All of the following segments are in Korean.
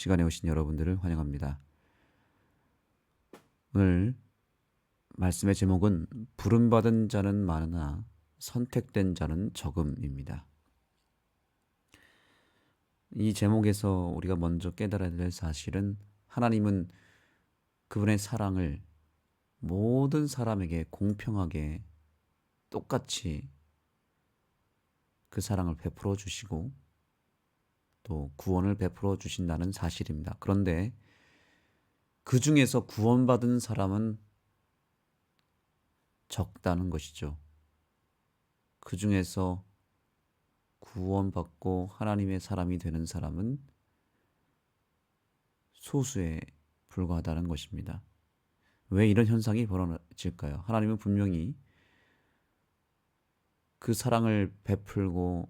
시간에 오신 여러분들을 환영합니다. 오늘 말씀의 제목은 부름받은 자는 많으나 선택된 자는 적음입니다. 이 제목에서 우리가 먼저 깨달아야 될 사실은 하나님은 그분의 사랑을 모든 사람에게 공평하게 똑같이 그 사랑을 베풀어 주시고 또 구원을 베풀어 주신다는 사실입니다. 그런데 그 중에서 구원받은 사람은 적다는 것이죠. 그 중에서 구원받고 하나님의 사람이 되는 사람은 소수에 불과하다는 것입니다. 왜 이런 현상이 벌어질까요? 하나님은 분명히 그 사랑을 베풀고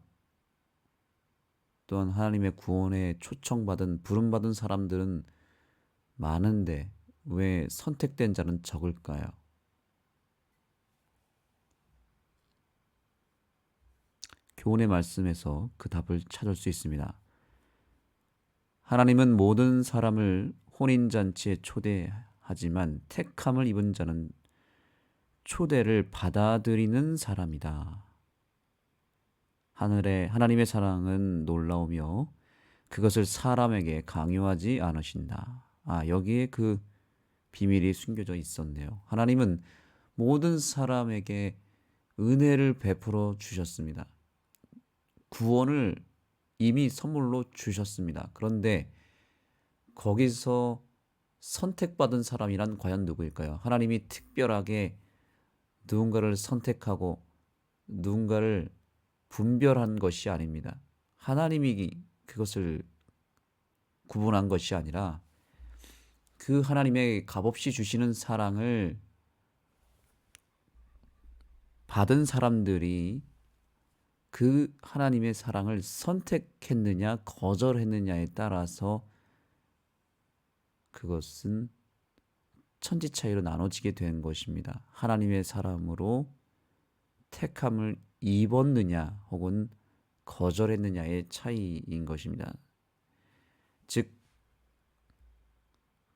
또한 하나님의 구원에 초청받은 부름받은 사람들은 많은데 왜 선택된 자는 적을까요? 교훈의 말씀에서 그 답을 찾을 수 있습니다. 하나님은 모든 사람을 혼인잔치에 초대하지만 택함을 입은 자는 초대를 받아들이는 사람이다. 하나님의 사랑은 놀라우며 그것을 사람에게 강요하지 않으신다. 여기에 그 비밀이 숨겨져 있었네요. 하나님은 모든 사람에게 은혜를 베풀어 주셨습니다. 구원을 이미 선물로 주셨습니다. 그런데 거기서 선택받은 사람이란 과연 누구일까요? 하나님이 특별하게 누군가를 선택하고 누군가를 분별한 것이 아닙니다. 하나님이 그것을 구분한 것이 아니라 그 하나님의 값없이 주시는 사랑을 받은 사람들이 그 하나님의 사랑을 선택했느냐 거절했느냐에 따라서 그것은 천지 차이로 나눠지게 된 것입니다. 하나님의 사람으로 택함을 입었느냐 혹은 거절했느냐의 차이인 것입니다. 즉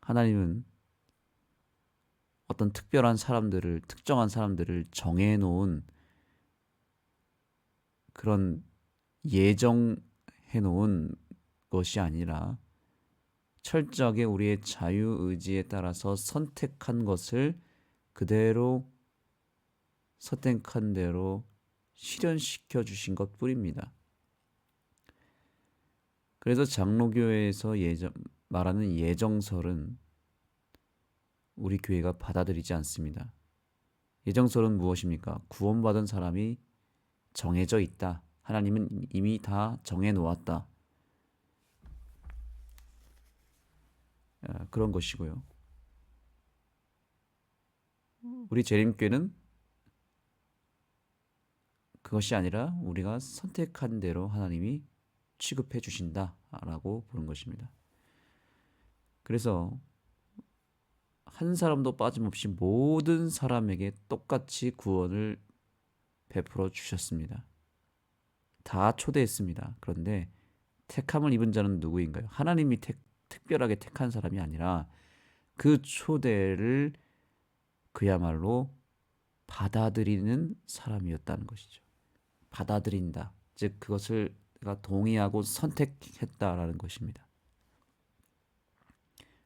하나님은 어떤 특별한 사람들을 특정한 사람들을 정해놓은 그런 예정해 놓은 것이 아니라 철저하게 우리의 자유의지에 따라서 선택한 것을 그대로 선택한 대로 실현시켜 주신 것 뿐입니다. 그래서 장로교회에서 말하는 예정설은 우리 교회가 받아들이지 않습니다. 예정설은 무엇입니까? 구원받은 사람이 정해져 있다. 하나님은 이미 다 정해놓았다. 그런 것이고요. 우리 재림교회는 그것이 아니라 우리가 선택한 대로 하나님이 취급해 주신다라고 보는 것입니다. 그래서 한 사람도 빠짐없이 모든 사람에게 똑같이 구원을 베풀어 주셨습니다. 다 초대했습니다. 그런데 택함을 입은 자는 누구인가요? 하나님이 특별하게 택한 사람이 아니라 그 초대를 그야말로 받아들이는 사람이었다는 것이죠. 받아들인다. 즉 그것을 내가 동의하고 선택했다라는 것입니다.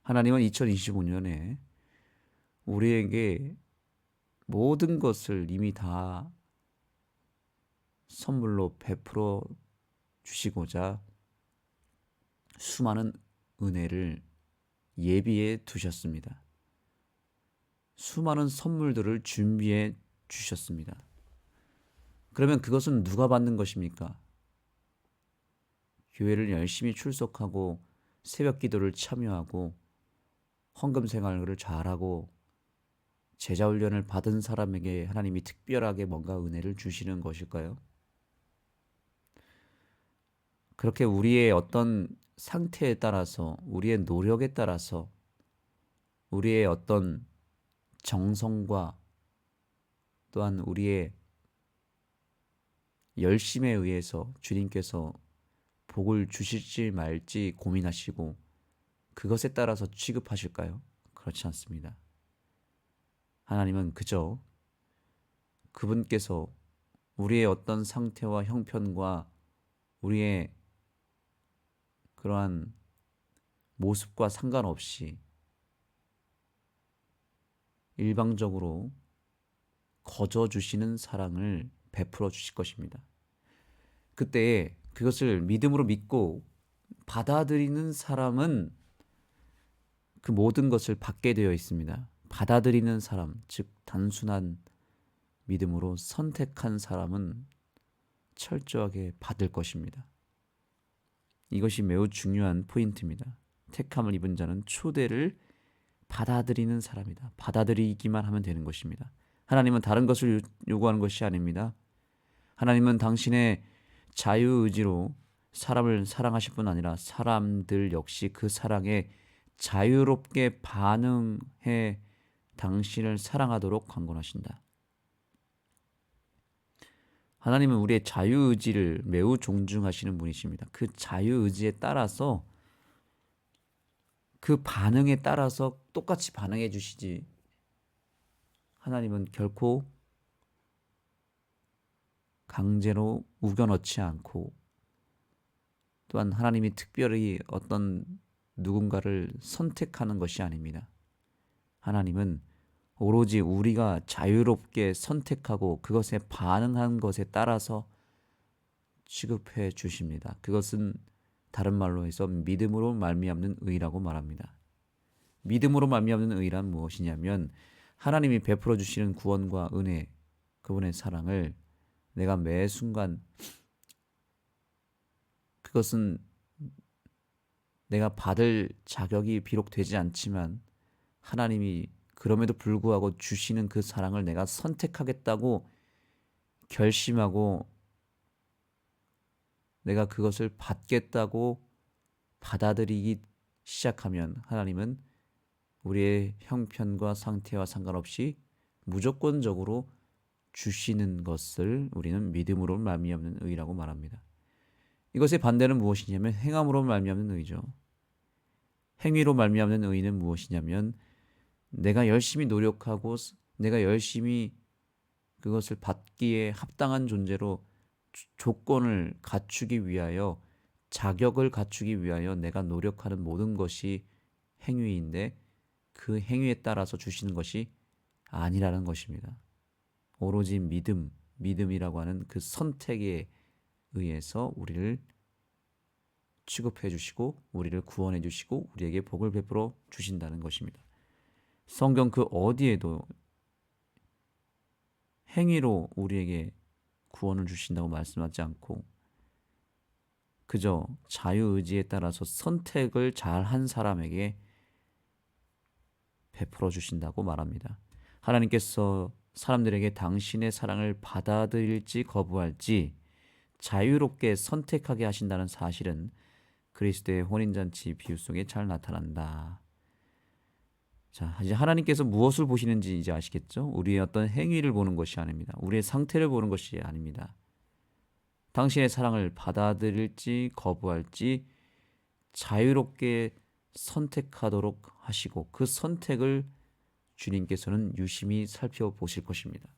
하나님은 2025년에 우리에게 모든 것을 이미 다 선물로 베풀어 주시고자 수많은 은혜를 예비해 두셨습니다. 수많은 선물들을 준비해 주셨습니다. 그러면 그것은 누가 받는 것입니까? 교회를 열심히 출석하고 새벽 기도를 참여하고 헌금 생활을 잘하고 제자 훈련을 받은 사람에게 하나님이 특별하게 뭔가 은혜를 주시는 것일까요? 그렇게 우리의 어떤 상태에 따라서 우리의 노력에 따라서 우리의 어떤 정성과 또한 우리의 열심에 의해서 주님께서 복을 주실지 말지 고민하시고 그것에 따라서 취급하실까요? 그렇지 않습니다. 하나님은 그저 그분께서 우리의 어떤 상태와 형편과 우리의 그러한 모습과 상관없이 일방적으로 거저 주시는 사랑을 베풀어 주실 것입니다. 그때 그것을 믿음으로 믿고 받아들이는 사람은 그 모든 것을 받게 되어 있습니다. 받아들이는 사람, 즉 단순한 믿음으로 선택한 사람은 철저하게 받을 것입니다. 이것이 매우 중요한 포인트입니다. 택함을 입은 자는 초대를 받아들이는 사람이다. 받아들이기만 하면 되는 것입니다. 하나님은 다른 것을 요구하는 것이 아닙니다. 하나님은 당신의 자유의지로 사람을 사랑하실 뿐 아니라 사람들 역시 그 사랑에 자유롭게 반응해 당신을 사랑하도록 강권하신다. 하나님은 우리의 자유의지를 매우 존중하시는 분이십니다. 그 자유의지에 따라서 그 반응에 따라서 똑같이 반응해 주시지 하나님은 결코 강제로 우겨넣지 않고 또한 하나님이 특별히 어떤 누군가를 선택하는 것이 아닙니다. 하나님은 오로지 우리가 자유롭게 선택하고 그것에 반응한 것에 따라서 취급해 주십니다. 그것은 다른 말로 해서 믿음으로 말미암는 의라고 말합니다. 믿음으로 말미암는 의란 무엇이냐면 하나님이 베풀어 주시는 구원과 은혜, 그분의 사랑을 내가 매 순간 그것은 내가 받을 자격이 비록 되지 않지만 하나님이 그럼에도 불구하고 주시는 그 사랑을 내가 선택하겠다고 결심하고 내가 그것을 받겠다고 받아들이기 시작하면 하나님은 우리의 형편과 상태와 상관없이 무조건적으로 주시는 것을 우리는 믿음으로 말미암는 의라고 말합니다. 이것의 반대는 무엇이냐면 행함으로 말미암는 의죠. 행위로 말미암는 의는 무엇이냐면 내가 열심히 노력하고 내가 열심히 그것을 받기에 합당한 존재로 조건을 갖추기 위하여 자격을 갖추기 위하여 내가 노력하는 모든 것이 행위인데 그 행위에 따라서 주시는 것이 아니라는 것입니다. 오로지 믿음이라고 하는 그 선택에 의해서 우리를 취급해 주시고 우리를 구원해 주시고 우리에게 복을 베풀어 주신다는 것입니다. 성경 그 어디에도 행위로 우리에게 구원을 주신다고 말씀하지 않고 그저 자유의지에 따라서 선택을 잘한 사람에게 베풀어 주신다고 말합니다. 하나님께서 사람들에게 당신의 사랑을 받아들일지 거부할지 자유롭게 선택하게 하신다는 사실은 그리스도의 혼인잔치 비유 속에 잘 나타난다. 자, 이제 하나님께서 무엇을 보시는지 이제 아시겠죠? 우리의 어떤 행위를 보는 것이 아닙니다. 우리의 상태를 보는 것이 아닙니다. 당신의 사랑을 받아들일지 거부할지 자유롭게 선택하도록 하시고 그 선택을 주님께서는 유심히 살펴보실 것입니다.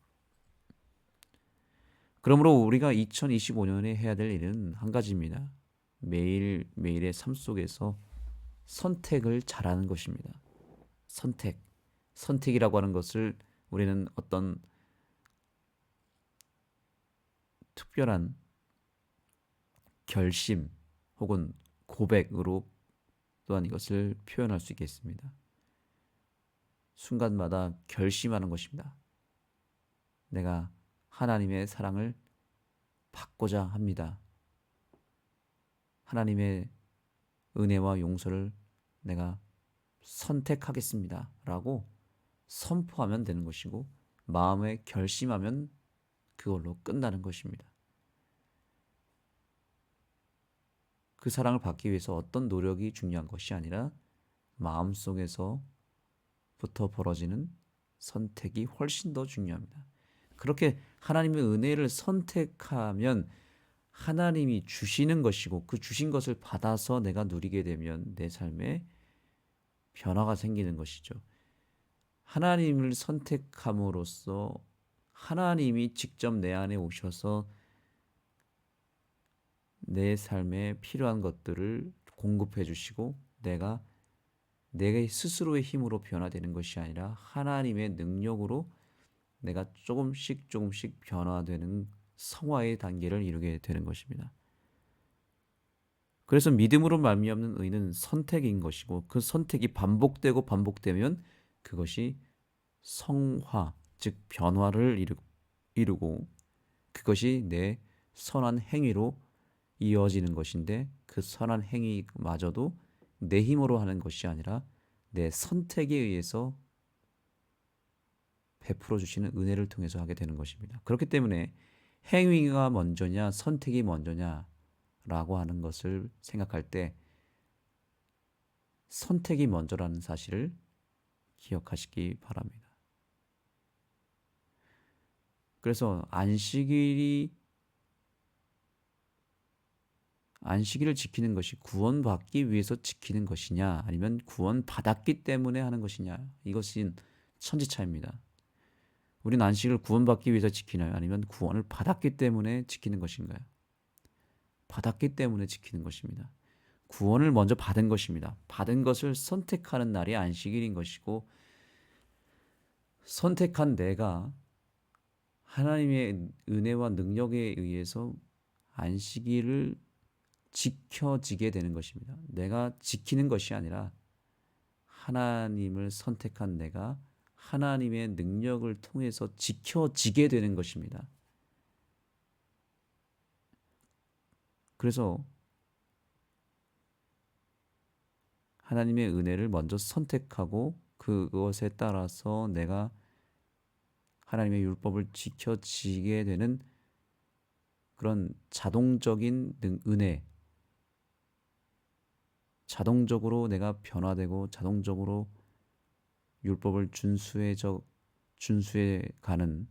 그러므로 우리가 2025년에 해야 될 일은 한 가지입니다. 매일매일의 삶 속에서 선택을 잘하는 것입니다. 선택이라고 하는 것을 우리는 어떤 특별한 결심 혹은 고백으로 또한 이것을 표현할 수 있겠습니다. 순간마다 결심하는 것입니다. 내가 하나님의 사랑을 받고자 합니다. 하나님의 은혜와 용서를 내가 선택하겠습니다. 라고 선포하면 되는 것이고 마음에 결심하면 그걸로 끝나는 것입니다. 그 사랑을 받기 위해서 어떤 노력이 중요한 것이 아니라 마음속에서부터 벌어지는 선택이 훨씬 더 중요합니다. 그렇게 하나님의 은혜를 선택하면 하나님이 주시는 것이고 그 주신 것을 받아서 내가 누리게 되면 내 삶에 변화가 생기는 것이죠. 하나님을 선택함으로써 하나님이 직접 내 안에 오셔서 내 삶에 필요한 것들을 공급해 주시고 내가 내 스스로의 힘으로 변화되는 것이 아니라 하나님의 능력으로 내가 조금씩 조금씩 변화되는 성화의 단계를 이루게 되는 것입니다. 그래서 믿음으로 말미암는 의는 선택인 것이고 그 선택이 반복되고 반복되면 그것이 성화, 즉 변화를 이루고 그것이 내 선한 행위로 이어지는 것인데 그 선한 행위마저도 내 힘으로 하는 것이 아니라 내 선택에 의해서 베풀어 주시는 은혜를 통해서 하게 되는 것입니다. 그렇기 때문에 행위가 먼저냐 선택이 먼저냐라고 하는 것을 생각할 때 선택이 먼저라는 사실을 기억하시기 바랍니다. 그래서 안식일을 지키는 것이 구원받기 위해서 지키는 것이냐 아니면 구원받았기 때문에 하는 것이냐 이것은 천지차이입니다. 우리는 안식일을 구원받기 위해서 지키나요? 아니면 구원을 받았기 때문에 지키는 것인가요? 받았기 때문에 지키는 것입니다. 구원을 먼저 받은 것입니다. 받은 것을 선택하는 날이 안식일인 것이고 선택한 내가 하나님의 은혜와 능력에 의해서 안식일을 지켜지게 되는 것입니다. 내가 지키는 것이 아니라 하나님을 선택한 내가 하나님의 능력을 통해서 지켜지게 되는 것입니다. 그래서 하나님의 은혜를 먼저 선택하고 그것에 따라서 내가 하나님의 율법을 지켜지게 되는 그런 자동적인 은혜, 자동적으로 내가 변화되고 자동적으로 율법을 준수해 가는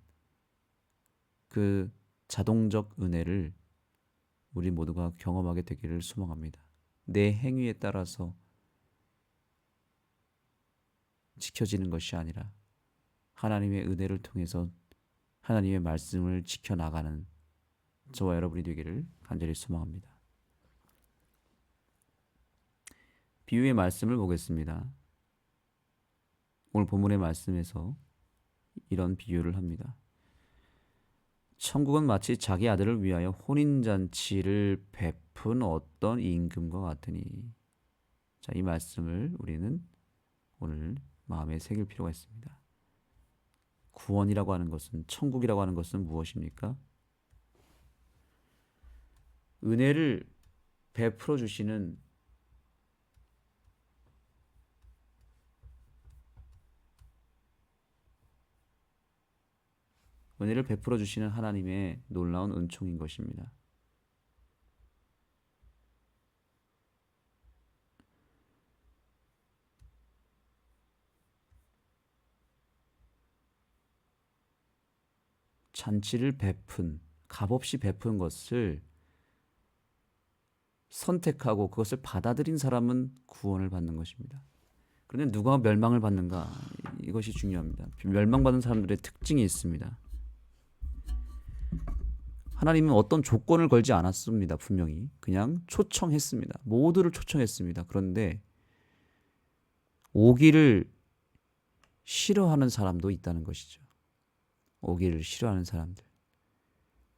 그 자동적 은혜를 우리 모두가 경험하게 되기를 소망합니다. 내 행위에 따라서 지켜지는 것이 아니라 하나님의 은혜를 통해서 하나님의 말씀을 지켜나가는 저와 여러분이 되기를 간절히 소망합니다. 비유의 말씀을 보겠습니다. 오늘 본문의 말씀에서 이런 비유를 합니다. 천국은 마치 자기 아들을 위하여 혼인잔치를 베푼 어떤 임금과 같으니. 자, 이 말씀을 우리는 오늘 마음에 새길 필요가 있습니다. 구원이라고 하는 것은, 천국이라고 하는 것은 무엇입니까? 은혜를 베풀어 주시는 하나님의 놀라운 은총인 것입니다. 잔치를 값없이 베푼 것을 선택하고 그것을 받아들인 사람은 구원을 받는 것입니다. 그런데 누가 멸망을 받는가? 이것이 중요합니다. 멸망받은 사람들의 특징이 있습니다. 하나님은 어떤 조건을 걸지 않았습니다. 분명히 그냥 초청했습니다. 모두를 초청했습니다. 그런데 오기를 싫어하는 사람도 있다는 것이죠. 오기를 싫어하는 사람들,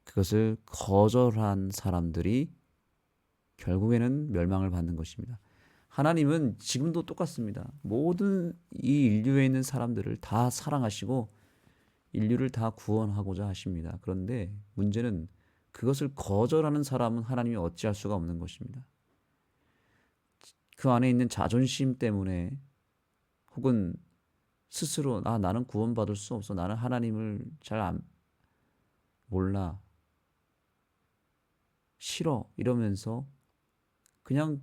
그것을 거절한 사람들이 결국에는 멸망을 받는 것입니다. 하나님은 지금도 똑같습니다. 모든 이 인류에 있는 사람들을 다 사랑하시고 인류를 다 구원하고자 하십니다. 그런데 문제는 그것을 거절하는 사람은 하나님이 어찌할 수가 없는 것입니다. 그 안에 있는 자존심 때문에 혹은 스스로 나는 구원받을 수 없어. 나는 하나님을 잘 몰라. 싫어. 이러면서 그냥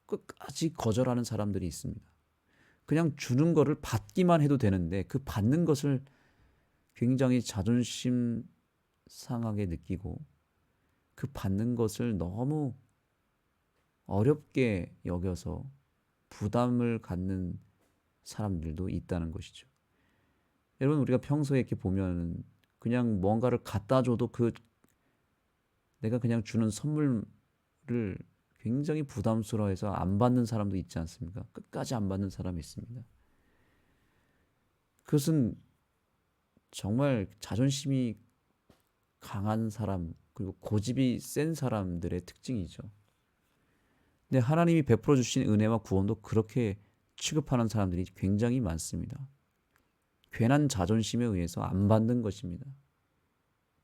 끝까지 거절하는 사람들이 있습니다. 그냥 주는 거를 받기만 해도 되는데 그 받는 것을 굉장히 자존심 상하게 느끼고 그 받는 것을 너무 어렵게 여겨서 부담을 갖는 사람들도 있다는 것이죠. 여러분, 우리가 평소에 이렇게 보면 그냥 뭔가를 갖다 줘도 내가 그냥 주는 선물을 굉장히 부담스러워해서 안 받는 사람도 있지 않습니까? 끝까지 안 받는 사람이 있습니다. 그것은 정말 자존심이 강한 사람, 그리고 고집이 센 사람들의 특징이죠. 근데 하나님이 베풀어 주신 은혜와 구원도 그렇게 취급하는 사람들이 굉장히 많습니다. 괜한 자존심에 의해서 안 받는 것입니다.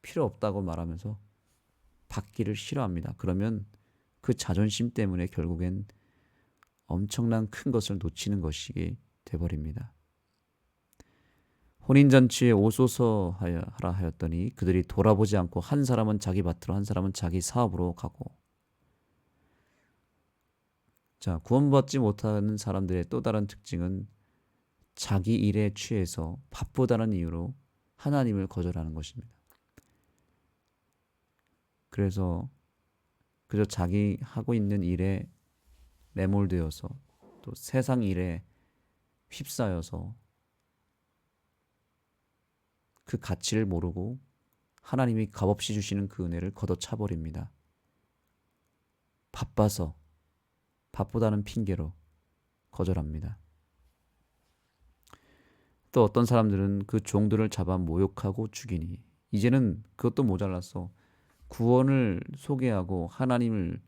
필요 없다고 말하면서 받기를 싫어합니다. 그러면 그 자존심 때문에 결국엔 엄청난 큰 것을 놓치는 것이 되어버립니다. 혼인잔치에 오소서 하라 하였더니 그들이 돌아보지 않고 한 사람은 자기 밭으로 한 사람은 자기 사업으로 가고. 자, 구원받지 못하는 사람들의 또 다른 특징은 자기 일에 취해서 바쁘다는 이유로 하나님을 거절하는 것입니다. 그래서 그저 자기 하고 있는 일에 매몰되어서 또 세상 일에 휩싸여서 그 가치를 모르고 하나님이 값없이 주시는 그 은혜를 걷어차버립니다. 바쁘다는 핑계로 거절합니다. 또 어떤 사람들은 그 종들을 잡아 모욕하고 죽이니 이제는 그것도 모자라서 구원을 소개하고 하나님의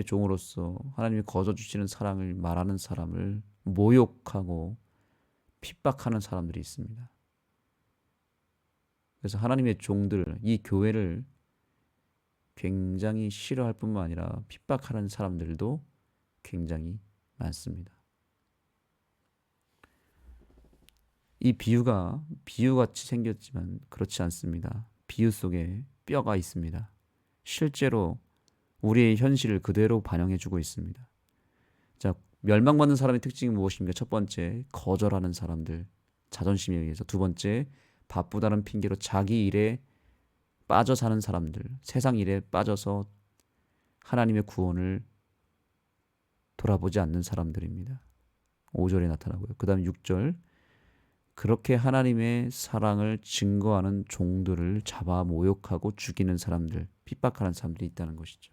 종으로서 하나님이 거저 주시는 사랑을 말하는 사람을 모욕하고 핍박하는 사람들이 있습니다. 그래서 하나님의 종들, 이 교회를 굉장히 싫어할 뿐만 아니라 핍박하는 사람들도 굉장히 많습니다. 이 비유가 비유같이 생겼지만 그렇지 않습니다. 비유 속에 뼈가 있습니다. 실제로 우리의 현실을 그대로 반영해주고 있습니다. 자, 멸망받는 사람의 특징이 무엇입니까? 첫 번째, 거절하는 사람들, 자존심에 의해서. 두 번째, 바쁘다는 핑계로 자기 일에 빠져 사는 사람들, 세상 일에 빠져서 하나님의 구원을 돌아보지 않는 사람들입니다. 5절에 나타나고요. 그 다음 6절, 그렇게 하나님의 사랑을 증거하는 종들을 잡아 모욕하고 죽이는 사람들, 핍박하는 사람들이 있다는 것이죠.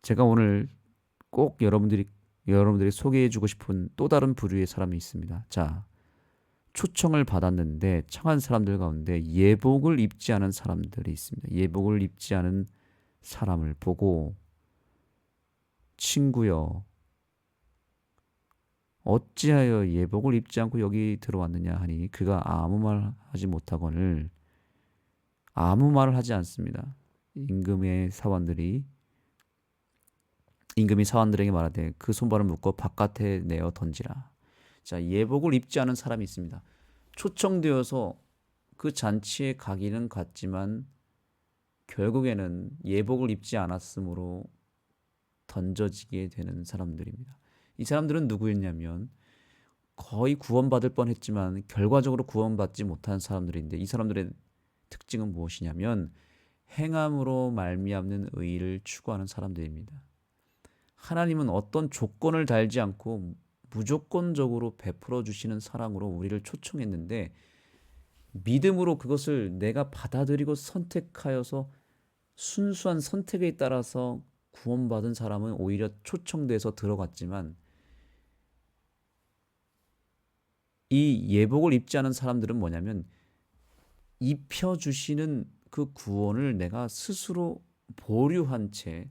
제가 오늘 꼭 여러분들이 소개해주고 싶은 또 다른 부류의 사람이 있습니다. 자, 초청을 받았는데 청한 사람들 가운데 예복을 입지 않은 사람들이 있습니다. 예복을 입지 않은 사람을 보고 친구여 어찌하여 예복을 입지 않고 여기 들어왔느냐 하니 그가 아무 말 하지 못하거늘 아무 말을 하지 않습니다. 임금이 사원들에게 말하되 그 손발을 묶어 바깥에 내어 던지라. 자, 예복을 입지 않은 사람이 있습니다. 초청되어서 그 잔치에 가기는 갔지만 결국에는 예복을 입지 않았으므로 던져지게 되는 사람들입니다. 이 사람들은 누구였냐면 거의 구원받을 뻔했지만 결과적으로 구원받지 못한 사람들인데 이 사람들의 특징은 무엇이냐면 행함으로 말미암는 의를 추구하는 사람들입니다. 하나님은 어떤 조건을 달지 않고 무조건적으로 베풀어 주시는 사랑으로 우리를 초청했는데 믿음으로 그것을 내가 받아들이고 선택하여서 순수한 선택에 따라서 구원받은 사람은 오히려 초청돼서 들어갔지만 이 예복을 입지 않은 사람들은 뭐냐면 입혀주시는 그 구원을 내가 스스로 보류한 채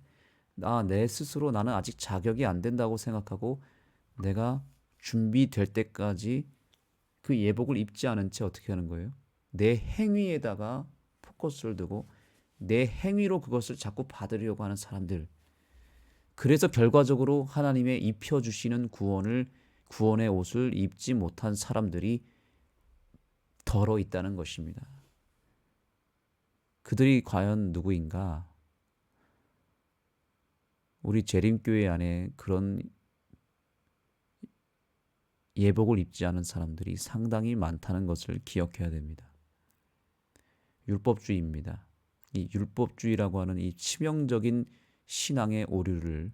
내 스스로 나는 아직 자격이 안 된다고 생각하고 내가 준비될 때까지 그 예복을 입지 않은 채 어떻게 하는 거예요? 내 행위에다가 포커스를 두고 내 행위로 그것을 자꾸 받으려고 하는 사람들. 그래서 결과적으로 하나님의 입혀주시는 구원의 옷을 입지 못한 사람들이 덜어 있다는 것입니다. 그들이 과연 누구인가? 우리 재림교회 안에 그런 예복을 입지 않은 사람들이 상당히 많다는 것을 기억해야 됩니다. 율법주의입니다. 이 율법주의라고 하는 이 치명적인 신앙의 오류를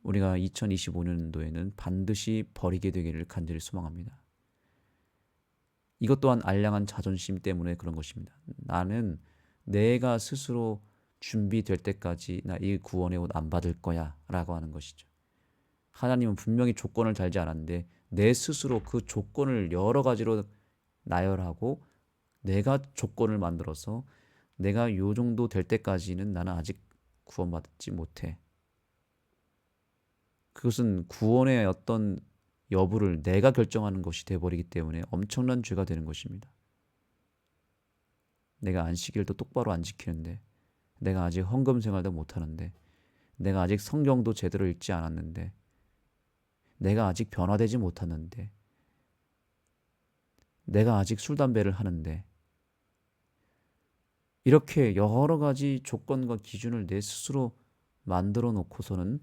우리가 2025년도에는 반드시 버리게 되기를 간절히 소망합니다. 이것 또한 알량한 자존심 때문에 그런 것입니다. 나는 내가 스스로 준비될 때까지 나 이 구원의 옷 안 받을 거야 라고 하는 것이죠. 하나님은 분명히 조건을 달지 않았는데 내 스스로 그 조건을 여러 가지로 나열하고 내가 조건을 만들어서 내가 요 정도 될 때까지는 나는 아직 구원받지 못해. 그것은 구원의 어떤 여부를 내가 결정하는 것이 돼버리기 때문에 엄청난 죄가 되는 것입니다. 내가 안식일도 똑바로 안 지키는데, 내가 아직 헌금 생활도 못하는데, 내가 아직 성경도 제대로 읽지 않았는데, 내가 아직 변화되지 못하는데, 내가 아직 술, 담배를 하는데, 이렇게 여러 가지 조건과 기준을 내 스스로 만들어 놓고서는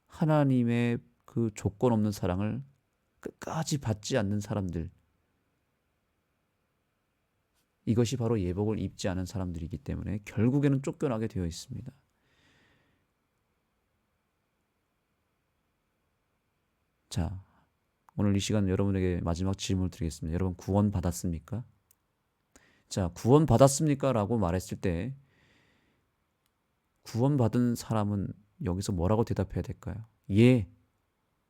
하나님의 그 조건 없는 사랑을 끝까지 받지 않는 사람들, 이것이 바로 예복을 입지 않은 사람들이기 때문에 결국에는 쫓겨나게 되어 있습니다. 자, 오늘 이 시간 여러분에게 마지막 질문을 드리겠습니다. 여러분 구원 받았습니까? 자, 구원 받았습니까? 라고 말했을 때 구원 받은 사람은 여기서 뭐라고 대답해야 될까요? 예,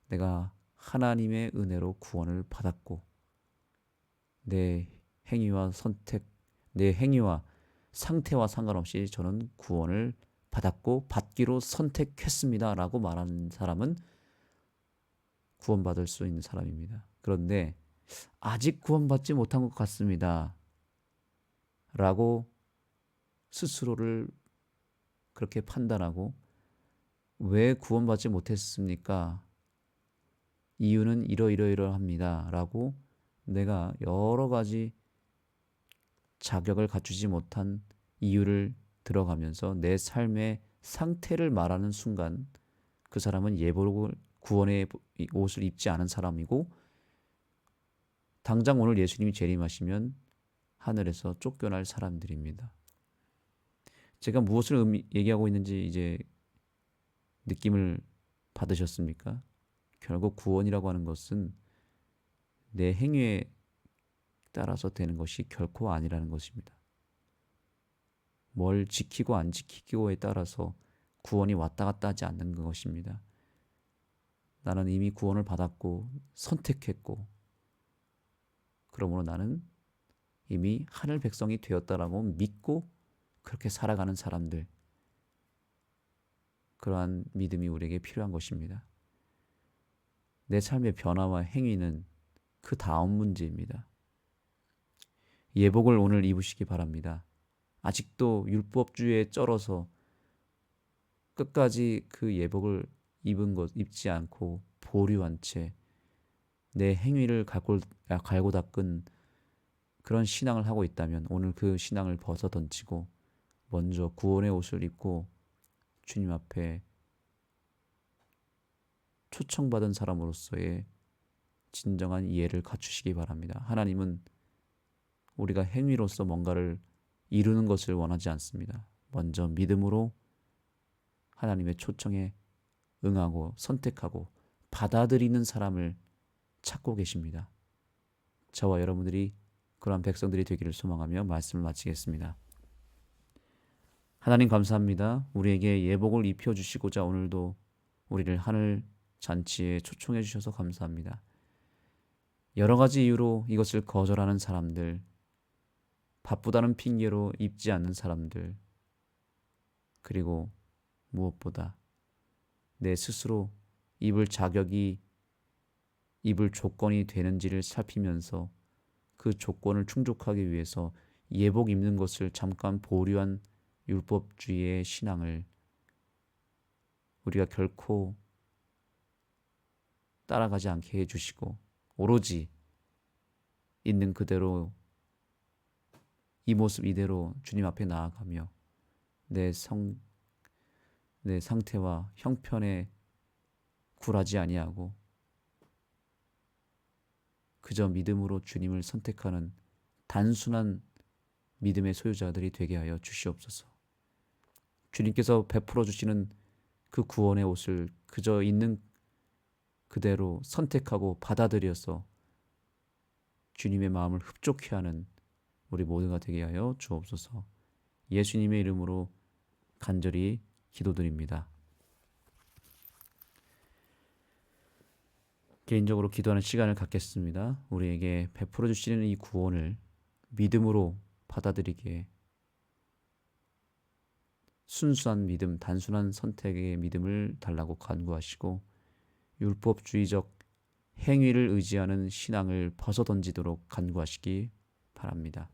내가 하나님의 은혜로 구원을 받았고 내 행위와 선택, 내 행위와 상태와 상관없이 저는 구원을 받았고 받기로 선택했습니다. 라고 말하는 사람은 구원받을 수 있는 사람입니다. 그런데 아직 구원받지 못한 것 같습니다. 라고 스스로를 그렇게 판단하고 왜 구원받지 못했습니까? 이유는 이러이러이러합니다. 라고 내가 여러 가지 자격을 갖추지 못한 이유를 들어가면서 내 삶의 상태를 말하는 순간 그 사람은 예복을 구원의 옷을 입지 않은 사람이고 당장 오늘 예수님이 재림하시면 하늘에서 쫓겨날 사람들입니다. 제가 무엇을 얘기하고 있는지 이제 느낌을 받으셨습니까? 결국 구원이라고 하는 것은 내 행위에 따라서 되는 것이 결코 아니라는 것입니다. 뭘 지키고 안 지키고에 따라서 구원이 왔다 갔다 하지 않는 것입니다. 나는 이미 구원을 받았고 선택했고 그러므로 나는 이미 하늘 백성이 되었다라고 믿고 그렇게 살아가는 사람들, 그러한 믿음이 우리에게 필요한 것입니다. 내 삶의 변화와 행위는 그 다음 문제입니다. 예복을 오늘 입으시기 바랍니다. 아직도 율법주의에 쩔어서 끝까지 그 예복을 입지 않고 보류한 채 내 행위를 갈고 닦은 그런 신앙을 하고 있다면 오늘 그 신앙을 벗어 던지고 먼저 구원의 옷을 입고 주님 앞에 초청받은 사람으로서의 진정한 이해를 갖추시기 바랍니다. 하나님은 우리가 행위로서 뭔가를 이루는 것을 원하지 않습니다. 먼저 믿음으로 하나님의 초청에 응하고 선택하고 받아들이는 사람을 찾고 계십니다. 저와 여러분들이 그러한 백성들이 되기를 소망하며 말씀을 마치겠습니다. 하나님 감사합니다. 우리에게 예복을 입혀주시고자 오늘도 우리를 하늘 잔치에 초청해 주셔서 감사합니다. 여러 가지 이유로 이것을 거절하는 사람들, 바쁘다는 핑계로 입지 않는 사람들, 그리고 무엇보다 내 스스로 입을 자격이 입을 조건이 되는지를 살피면서 그 조건을 충족하기 위해서 예복 입는 것을 잠깐 보류한 율법주의의 신앙을 우리가 결코 따라가지 않게 해주시고 오로지 있는 그대로 이 모습 이대로 주님 앞에 나아가며 내 상태와 형편에 굴하지 아니하고 그저 믿음으로 주님을 선택하는 단순한 믿음의 소유자들이 되게 하여 주시옵소서. 주님께서 베풀어 주시는 그 구원의 옷을 그저 있는 그대로 선택하고 받아들여서 주님의 마음을 흡족해 하는 우리 모두가 되게 하여 주옵소서. 예수님의 이름으로 간절히 기도드립니다. 개인적으로 기도하는 시간을 갖겠습니다. 우리에게 베풀어 주시는 이 구원을 믿음으로 받아들이기에 순수한 믿음, 단순한 선택의 믿음을 달라고 간구하시고 율법주의적 행위를 의지하는 신앙을 벗어던지도록 간구하시기 바랍니다.